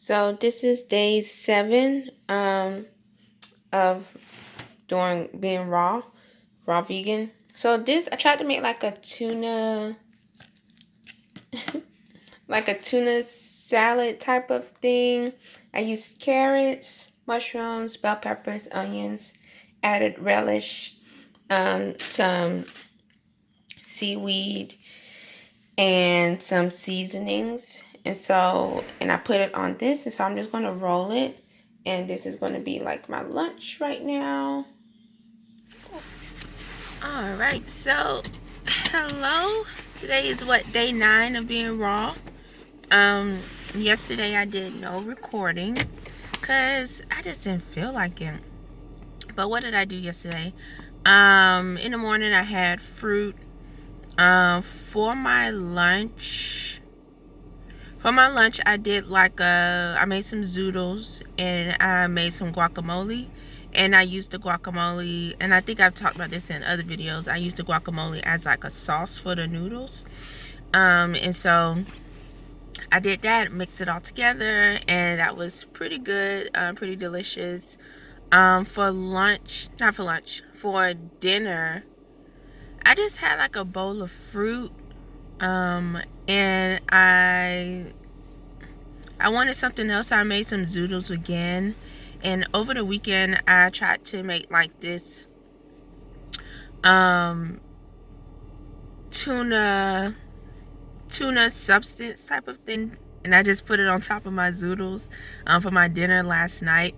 So this is day 7 of being raw vegan. So this I tried to make like a tuna salad type of thing. I used carrots, mushrooms, bell peppers, onions, added relish, some seaweed, and some seasonings. And I put it on this, and so I'm just going to roll it. And this is going to be like my lunch right now. All right, so hello. Today is day 9 of being raw. Yesterday I did no recording because I just didn't feel like it. But what did I do yesterday? In the morning I had fruit. For my lunch, I did I made some zoodles and I made some guacamole. And I used the guacamole, and I think I've talked about this in other videos. I used the guacamole as like a sauce for the noodles. And so I did that, mixed it all together, and that was pretty good, pretty delicious. For dinner, I just had like a bowl of fruit. And I wanted something else. I made some zoodles again. And over the weekend, I tried to make like this tuna substance type of thing. And I just put it on top of my zoodles for my dinner last night.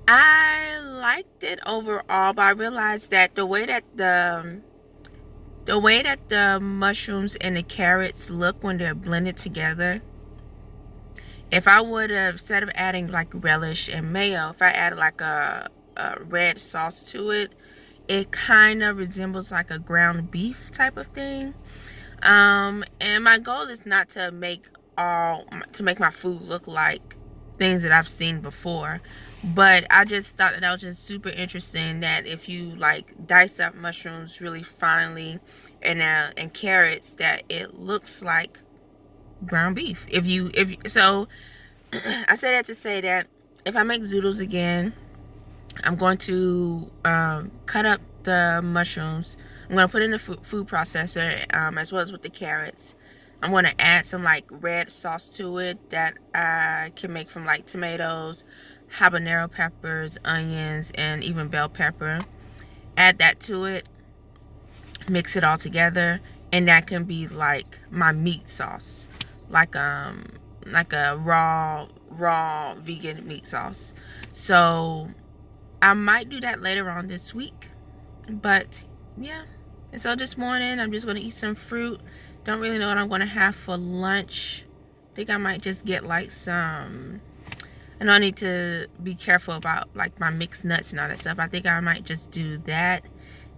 I liked it overall, but I realized that the way that the mushrooms and the carrots look when they're blended together, if I would have, instead of adding like relish and mayo, if I added like a red sauce to it, it kind of resembles like a ground beef type of thing. And my goal is not to make my food look like things that I've seen before, but I just thought that was just super interesting that if you like dice up mushrooms really finely and carrots, that it looks like ground beef. So I say that to say that if I make zoodles again, I'm going to cut up the mushrooms. I'm going to put in the food processor, as well as with the carrots. I'm going to add some like red sauce to it that I can make from like tomatoes, habanero peppers, onions, and even bell pepper. Add that to it, mix it all together, and that can be like my meat sauce, like a raw vegan meat sauce. So I might do that later on this week. But yeah. And so this morning I'm just going to eat some fruit. Don't really know what I'm going to have for lunch. I think I might just get like some, I know I need to be careful about like my mixed nuts and all that stuff. I think I might just do that.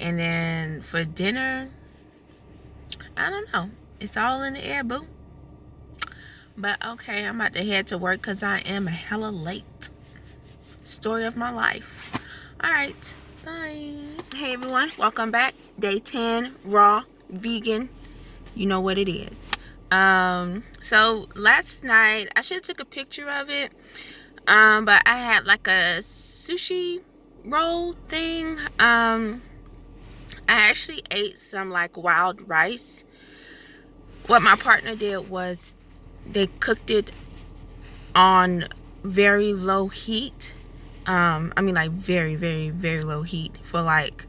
And then for dinner, I don't know. It's all in the air, boo. But okay, I'm about to head to work because I am hella late. Story of my life. All right, bye. Hey everyone, welcome back. Day 10, raw, vegan. You know what it is. So last night, I should have took a picture of it. But I had like a sushi roll thing. I actually ate some like wild rice. What my partner did was they cooked it on very low heat. I mean like very, very, very low heat for like,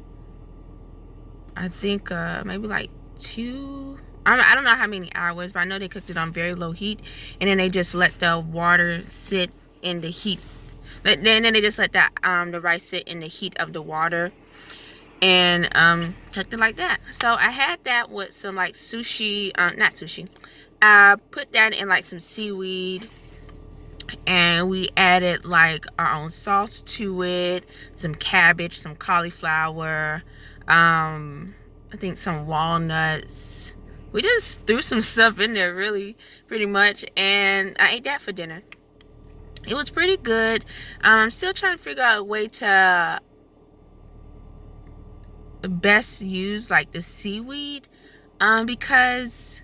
I think maybe like 2, I don't know how many hours, but I know they cooked it on very low heat, and then they just let the water sit in the heat. Then they just let the rice sit in the heat of the water, and cooked it like that. So I had that with some like sushi, not sushi. I put that in like some seaweed, and we added like our own sauce to it, some cabbage, some cauliflower, I think some walnuts. We just threw some stuff in there, really, pretty much, and I ate that for dinner. It was pretty good. I'm still trying to figure out a way to best use like the seaweed, because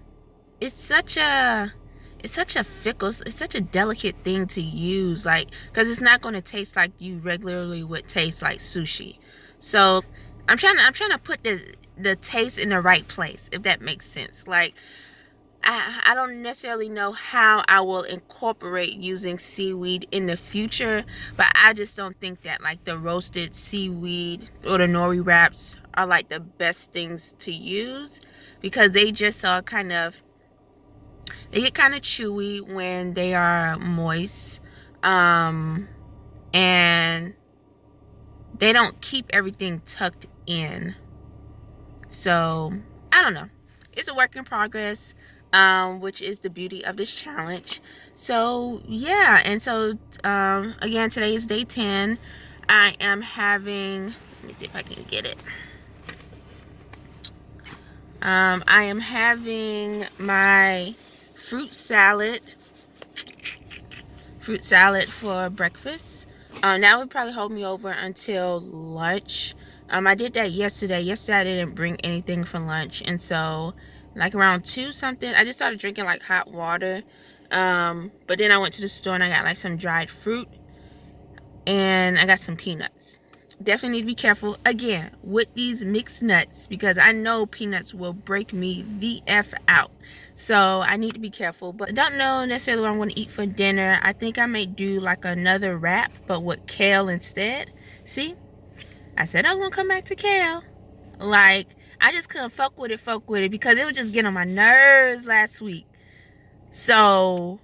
it's it's such a fickle, it's such a delicate thing to use, like, because it's not going to taste like you regularly would taste like sushi. So I'm trying to put the taste in the right place, if that makes sense. Like, I don't necessarily know how I will incorporate using seaweed in the future, but I just don't think that like the roasted seaweed or the nori wraps are like the best things to use, because they just are kind of, they get kind of chewy when they are moist, and they don't keep everything tucked in. So I don't know, it's a work in progress, which is the beauty of this challenge. So yeah, and so again, today is day 10. I am having, let me see if I can get it. I am having my fruit salad for breakfast. That would probably hold me over until lunch. I did that yesterday. Yesterday I didn't bring anything for lunch, and so like around 2 something, I just started drinking like hot water. But then I went to the store and I got like some dried fruit, and I got some peanuts. Definitely need to be careful again with these mixed nuts, because I know peanuts will break me the F out. So I need to be careful, but I don't know necessarily what I'm going to eat for dinner. I think I may do like another wrap, but with kale instead. See, I said I was going to come back to kale. Like, I just couldn't fuck with it because it was just getting on my nerves last week. So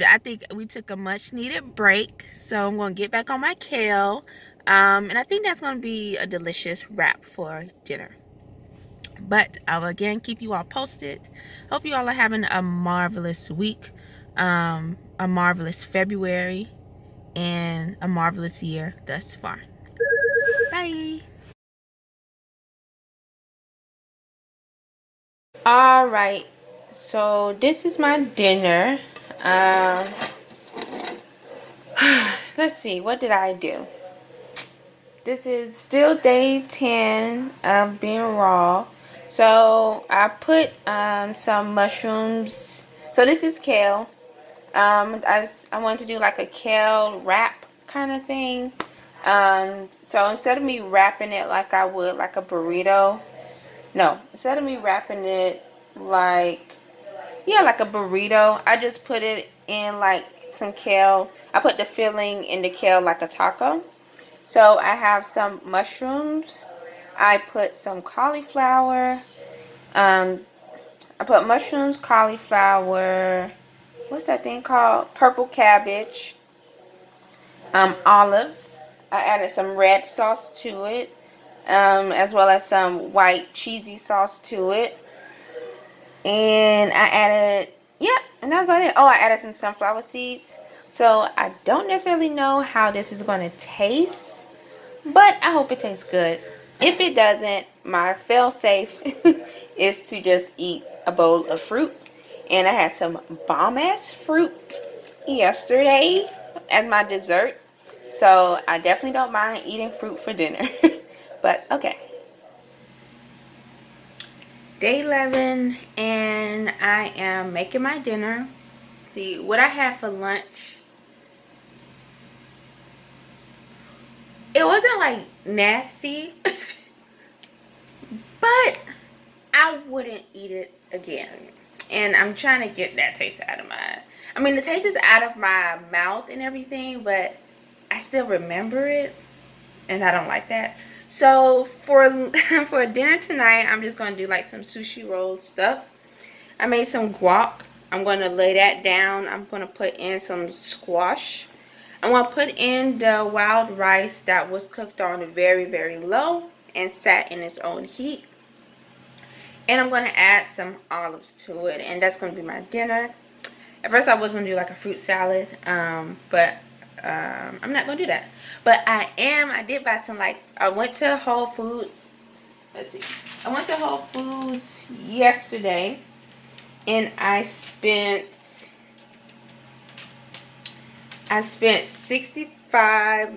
I think we took a much needed break. So I'm going to get back on my kale. And I think that's going to be a delicious wrap for dinner. But I will again keep you all posted. Hope you all are having a marvelous week, a marvelous February, and a marvelous year thus far. Bye. All right. So this is my dinner. Let's see. What did I do? This is still day 10 of being raw. So I put some mushrooms. So this is kale. I wanted to do like a kale wrap kind of thing. So instead of me wrapping it like I would like a burrito, no, instead of me wrapping it like, yeah, like a burrito, I just put it in like some kale. I put the filling in the kale like a taco. So I have some mushrooms. I put some cauliflower. I put mushrooms, cauliflower. What's that thing called? Purple cabbage. Olives. I added some red sauce to it, as well as some white cheesy sauce to it. And I added, yeah, and that's about it. Oh, I added some sunflower seeds. So I don't necessarily know how this is going to taste, but I hope it tastes good. If it doesn't, my fail-safe is to just eat a bowl of fruit. And I had some bomb-ass fruit yesterday as my dessert. So I definitely don't mind eating fruit for dinner. But okay. Day 11, and I am making my dinner. See, what I had for lunch, it wasn't like nasty, but I wouldn't eat it again. And I'm trying to get that taste out of my, I mean, the taste is out of my mouth and everything, but I still remember it, and I don't like that. So for dinner tonight, I'm just going to do like some sushi roll stuff. I made some guac. I'm going to lay that down. I'm going to put in some squash. I'm going to put in the wild rice that was cooked on very, very low and sat in its own heat. And I'm going to add some olives to it, and that's going to be my dinner. At first I was going to do like a fruit salad, but I'm not going to do that. But I did buy some, like, I went to Whole Foods. Let's see. I went to Whole Foods yesterday, and I spent $65.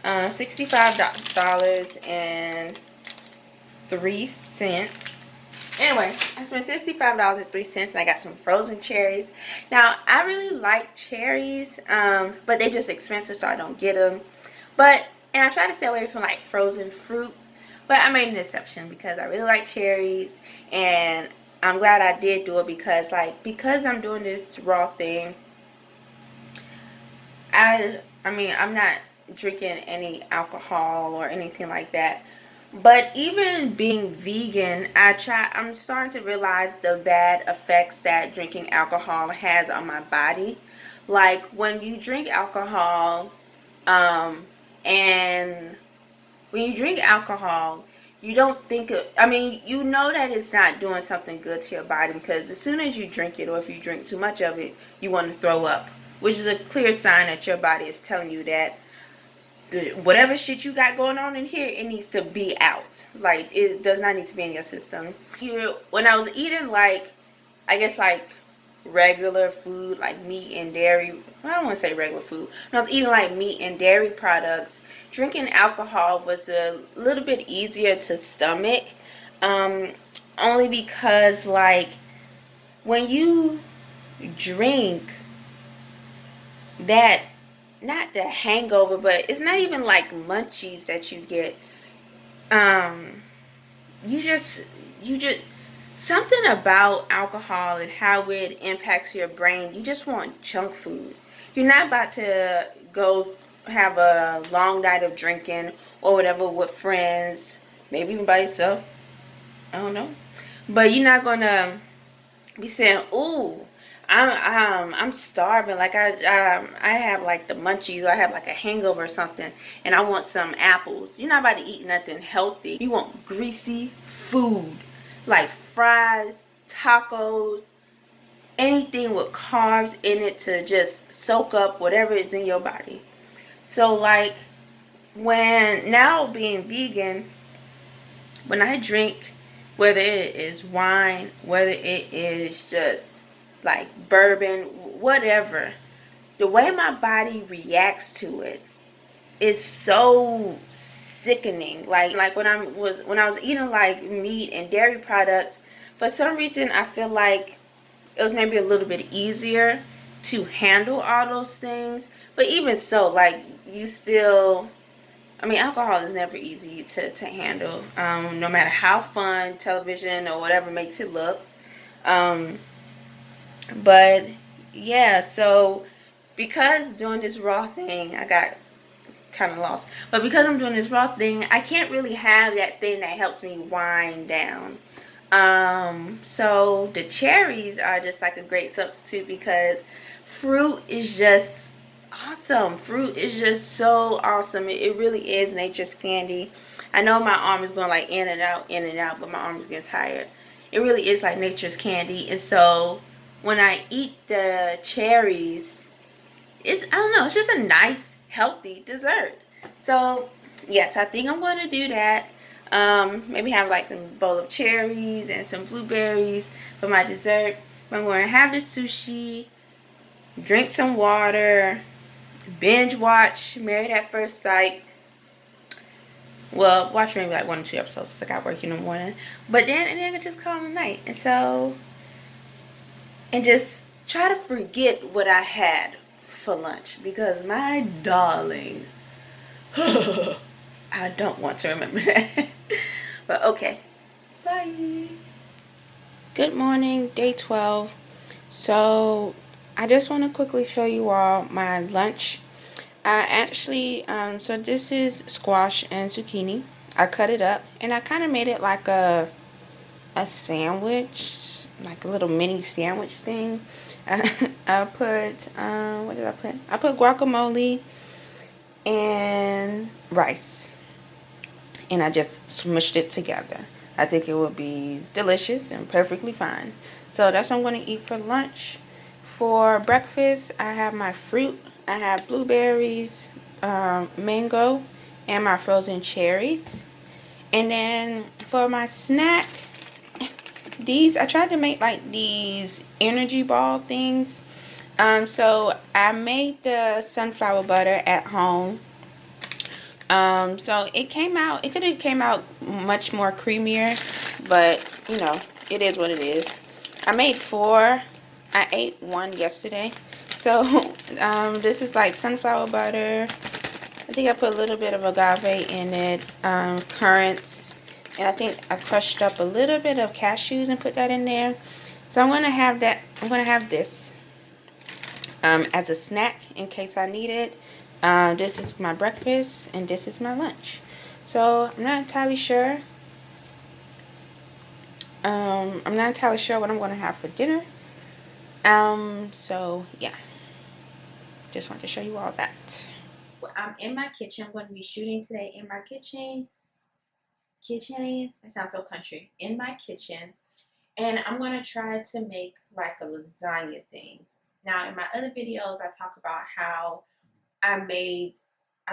$65.03. Anyway, I spent $65.03 and I got some frozen cherries. Now, I really like cherries, but they're just expensive, so I don't get them. And I try to stay away from like frozen fruit, but I made an exception because I really like cherries, and I'm glad I did do it because I'm doing this raw thing. I'm not drinking any alcohol or anything like that. But even being vegan, I'm starting to realize the bad effects that drinking alcohol has on my body. Like when you drink alcohol, and when you drink alcohol, you don't think of, you know that it's not doing something good to your body, because as soon as you drink it, or if you drink too much of it, you want to throw up, which is a clear sign that your body is telling you that whatever shit you got going on in here, it needs to be out. Like, it does not need to be in your system. When I was eating, like, I guess, like, regular food, like meat and dairy, I don't want to say regular food. When I was eating, like, meat and dairy products, drinking alcohol was a little bit easier to stomach. Only because, like, when you drink that, not the hangover, but it's not even like munchies that you get. You just something about alcohol and how it impacts your brain. You just want junk food. You're not about to go have a long night of drinking or whatever with friends, maybe even by yourself. I don't know, but you're not gonna be saying, "Ooh, I'm starving. Like I have like the munchies, or I have like a hangover or something, and I want some apples." You're not about to eat nothing healthy. You want greasy food, like fries, tacos, anything with carbs in it to just soak up whatever is in your body. So like when now being vegan, when I drink, whether it is wine, whether it is just like bourbon, whatever, the way my body reacts to it is so sickening. Like when I was eating like meat and dairy products, for some reason I feel like it was maybe a little bit easier to handle all those things. But even so, like, you still, alcohol is never easy to handle, no matter how fun television or whatever makes it look. But yeah, so because doing this raw thing, I got kind of lost. But because I'm doing this raw thing, I can't really have that thing that helps me wind down. So the cherries are just like a great substitute, because fruit is just awesome. Fruit is just so awesome. It really is nature's candy. I know my arm is going like in and out, but my arm is getting tired. It really is like nature's candy. And so when I eat the cherries, I don't know, it's just a nice, healthy dessert. So yes, I think I'm going to do that. Maybe have like some bowl of cherries and some blueberries for my dessert. I'm going to have the sushi, drink some water, binge watch Married at First Sight. Well, watch maybe like 1 or 2 episodes since I got work in the morning. But then I can just call it a night. And just try to forget what I had for lunch, because my darling, I don't want to remember that. But okay, bye. Good morning, day 12. So I just want to quickly show you all my lunch. I actually, so this is squash and zucchini. I cut it up and I kind of made it like a sandwich, like a little mini sandwich thing. I put, what did I put? I put guacamole and rice, and I just smushed it together. I think it would be delicious and perfectly fine. So that's what I'm going to eat for lunch. For breakfast, I have my fruit. I have blueberries, mango, and my frozen cherries. And then for my snack, I tried to make like these energy ball things. So I made the sunflower butter at home. So it could have came out much more creamier, but you know, it is what it is. I made 4. I ate 1 yesterday. So this is like sunflower butter. I think I put a little bit of agave in it, currants, and I think I crushed up a little bit of cashews and put that in there. So I'm gonna have that. I'm gonna have this as a snack in case I need it. This is my breakfast and this is my lunch. So I'm not entirely sure. I'm not entirely sure what I'm gonna have for dinner. So yeah, just want to show you all that. Well, I'm in my kitchen. I'm going to be shooting today in my kitchen. That sounds so country. In my kitchen. And I'm going to try to make like a lasagna thing. Now, in my other videos, I talk about how I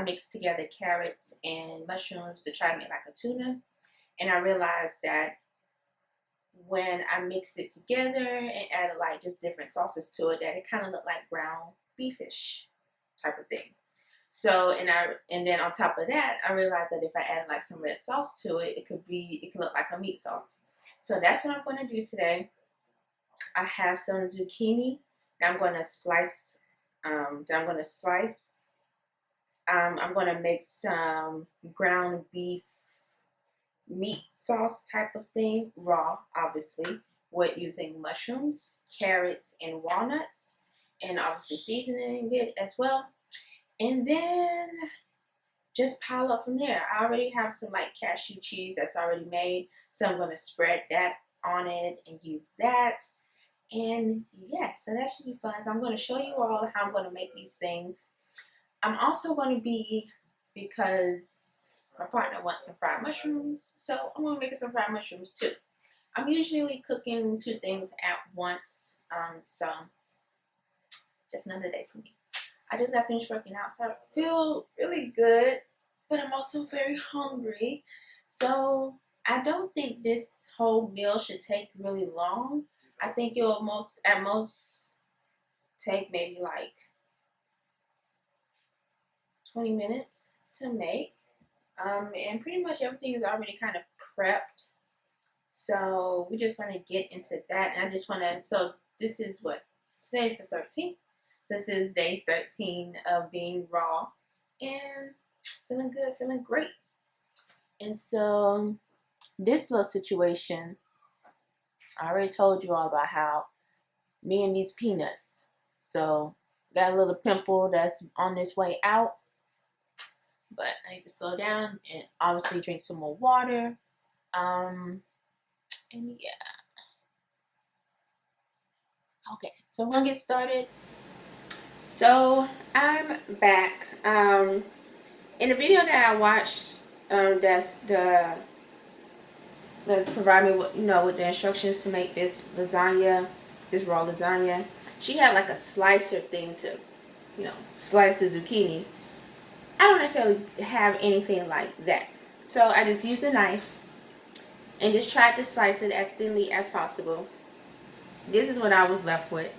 mixed together carrots and mushrooms to try to make like a tuna. And I realized that when I mixed it together and added like just different sauces to it, that it kind of looked like ground beefish type of thing. So and then on top of that, I realized that if I add like some red sauce to it, it could look like a meat sauce. So that's what I'm going to do today. I have some zucchini that I'm going to slice. I'm going to make some ground beef meat sauce type of thing, raw, obviously, with using mushrooms, carrots, and walnuts, and obviously seasoning it as well. And then just pile up from there. I already have some like cashew cheese that's already made, so I'm going to spread that on it and use that. And yeah, so that should be fun. So I'm going to show you all how I'm going to make these things. I'm also going to be, because my partner wants some fried mushrooms, so I'm going to make some fried mushrooms too. I'm usually cooking 2 things at once, so just another day for me. I just got finished working out, so I feel really good, but I'm also very hungry. So I don't think this whole meal should take really long. I think it will at most take maybe like 20 minutes to make. And pretty much everything is already kind of prepped. So we're just going to get into that. And I just want to, so this is what, today's the 13th. This is day 13 of being raw and feeling good, feeling great. And so this little situation, I already told you all about how me and these peanuts. So got a little pimple that's on this way out, but I need to slow down and obviously drink some more water. And yeah. Okay, so I'm gonna get started. So I'm back. In the video that I watched, that's provide me with, with the instructions to make this lasagna, this raw lasagna. She had like a slicer thing to, slice the zucchini. I don't necessarily have anything like that. So I just used a knife and just tried to slice it as thinly as possible. This is what I was left with.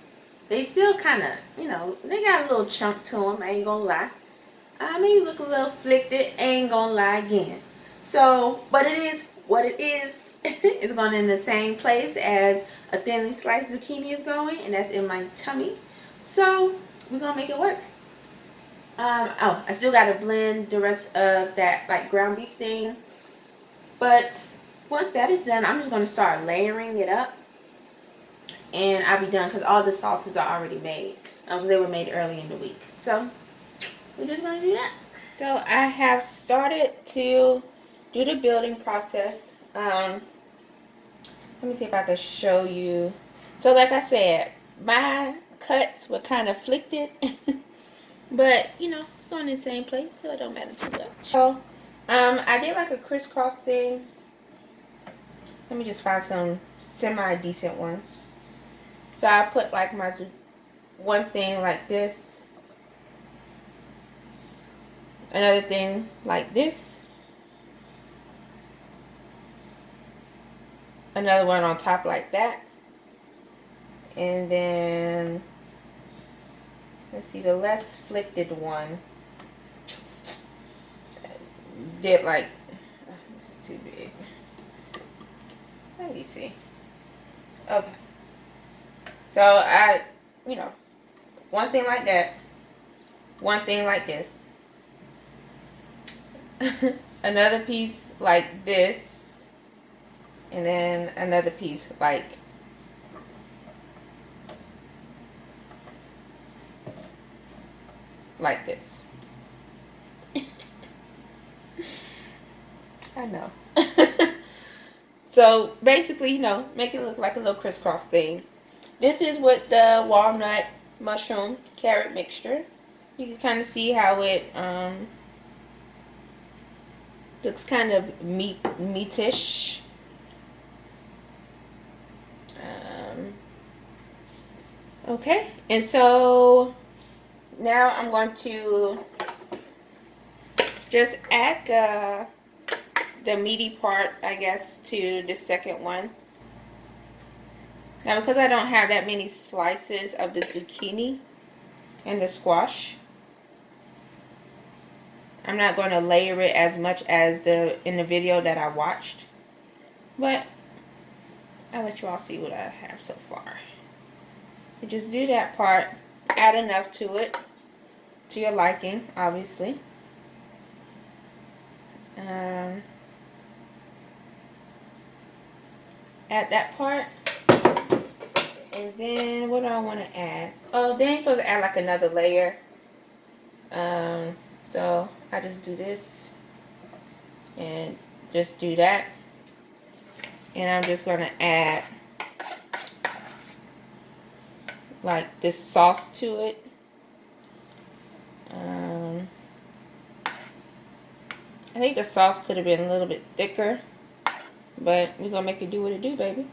They still kind of, they got a little chunk to them, I ain't gonna lie. Maybe look a little afflicted, ain't gonna lie again. So, but it is what it is. It's going in the same place as a thinly sliced zucchini is going, and that's in my tummy. So, we're gonna make it work. I still gotta blend the rest of that like ground beef thing. But once that is done, I'm just gonna start layering it up. And I'll be done because all the sauces are already made. Because they were made early in the week. So, we're just going to do that. So, I have started to do the building process. Let me see if I can show you. So, like I said, my cuts were kind of afflicted. But, it's going in the same place, so it don't matter too much. So, I did like a crisscross thing. Let me just find some semi-decent ones. So I put like my one thing like this, another thing like this, another one on top like that, and then let's see, the less afflicted one did like, this is too big. Let me see. Okay. So I, you know, one thing like that, one thing like this, another piece like this, and then another piece like this. I know. So basically, you know, make it look like a little crisscross thing. This is with the walnut mushroom carrot mixture. You can kind of see how it looks kind of meatish. Okay, and so now I'm going to just add the meaty part, I guess, to the second one. Now, because I don't have that many slices of the zucchini and the squash, I'm not going to layer it as much as in the video that I watched. But I'll let you all see what I have so far. You just do that part, add enough to it, to your liking, obviously. Add that part. And then what do I want to add? Oh, then you're supposed to add like another layer. So I just do this and just do that. And I'm just going to add like this sauce to it. I think the sauce could have been a little bit thicker, but we're going to make it do what it do, baby.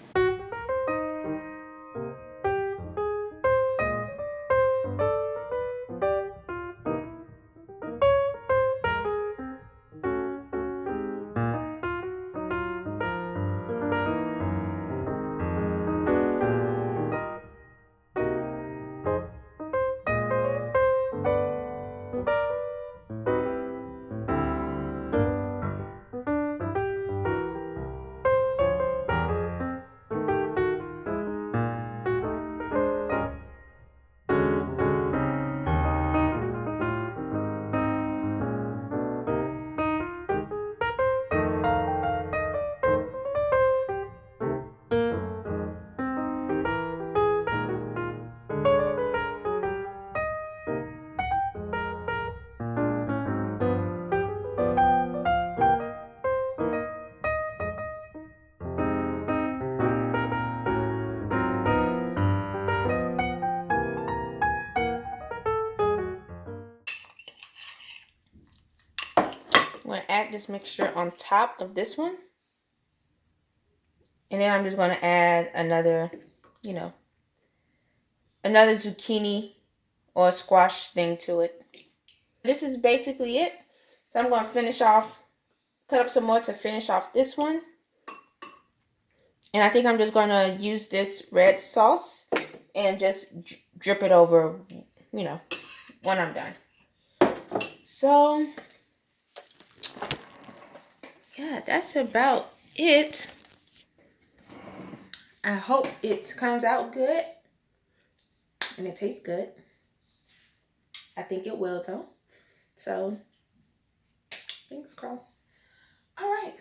I'm going to add this mixture on top of this one. And then I'm just going to add another, you know, another zucchini or squash thing to it. This is basically it. So I'm going to finish off, cut up some more to finish off this one. And I think I'm just going to use this red sauce and just drip it over, you know, when I'm done. So, yeah, that's about it. I hope it comes out good and it tastes good. I think it will, though. So, fingers crossed. All right.